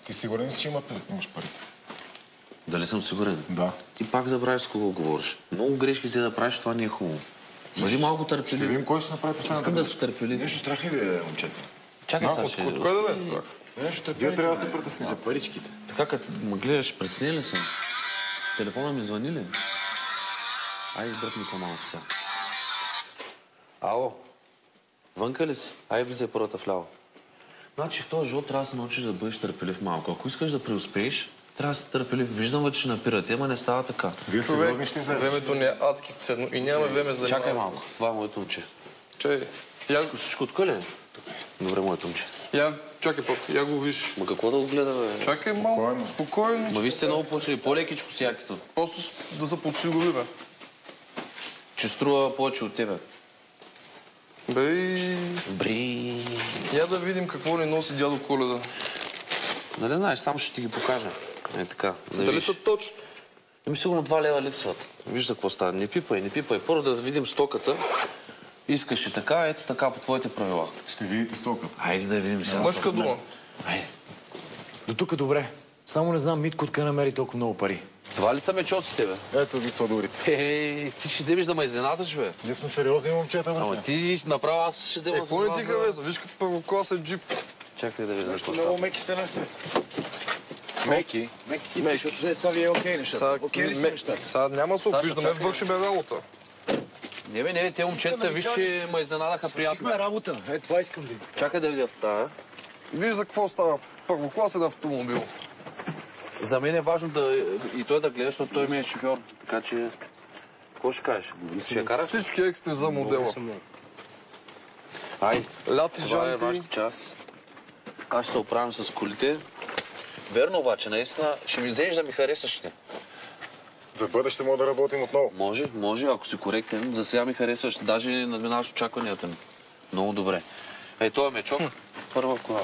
Ти сигурен си, че имаш пари? Дали съм сигурен? Да. Ти пак забравиш с кого говориш. Много грешки си да правиш, това не е хубаво. Бъди малко търпелив. Ще видим кой ще направи последната. Искам да си търпелив. Нещо страх ли ви е, момчета? Чакай сега. От кой да е страх? Вие трябва да се притесните за паричките. Така като ме гледаш, прецени ли съм? Телефона ми звъни ли? Айде, дръпни се малко сега. Ало? Вънка ли си? Айде, влизай първата вляво. Значи в този живот трябва да се научиш да бъдеш търпелив малко. Ако искаш да преуспееш, трябва да си търпелив. Виждам, че напират, ама не става така. Вие сериозни ще излезете. Времето не е адски ценно и няма време за... Чакай малко, това е моето момче. Чай, Всичко тук ли е? Добре, моето момче. чакай пък, я го виж. Ма какво да го гледа, бе? Чакай малко, спокойно. Ма виж сте много почели, по-лекичко си якито. Просто да се подсигури, бе. Че струва повече от тебе. Бри. Я да видим какво ни носи дядо Коледа. Нали знаеш, само ще ти ги покажа. Е така, да Дали видиш. са точно? Еми сигурно 2 лева липсват. Виж за какво става. Не пипай. Първо да видим стоката. Искаш и така, ето така по твоите правила. Ще видите стоката. Айде да я видим сега. Мъжка дума. Айде. До тук добре. Само не знам Митко откъде намери толкова много пари. Това ли са мечоците, бе? Ето ви сладурите. Ти ще вземеш да ме изненадаш, бе. Ние сме сериозни момчета, бе. Ама ти направо аз ще взема с Какво не вас, ти бе. хареса? Виж като първокласен джип. Чакай да видя какво Много става. меки станахте. Меки. Защото деца ви е окей нещата. Окей ли са нещата? Сега няма да се обиждаме, чакай. вършим работа. Не, бе, те момчета, виж, че ме изненадаха приятно. Свършихме работа. Е, това искам да. Чакай да видя в тая. Виж за какво става първокласен автомобил. За мен е важно да и той да гледа, защото той ми е шофьор. Така че... Какво ще кажеш? Ще я караш? Всички екстри за модела. Ай, Ляти това е жанти. вашата част. Аз ще се оправям с колите. Верно обаче, наистина, ще ми вземеш да ми харесаш те. За бъдеще мога да работим отново. Може, ако си коректен. За сега ми харесваш, даже надминаваш очакванията ми. Много добре. Ей, той е мечок. Първа кола.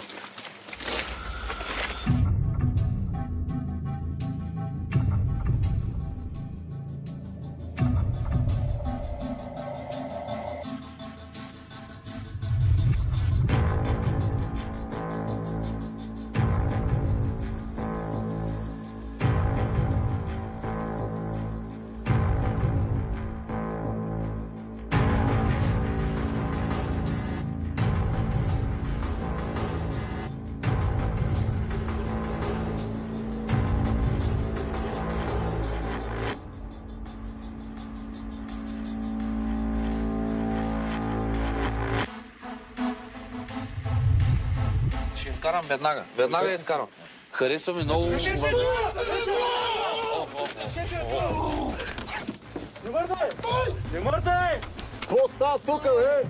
Ще изкарам веднага. Веднага я изкарам. Харесва ми много... Не мърдай! Не мърдай! Какво става тук, бе?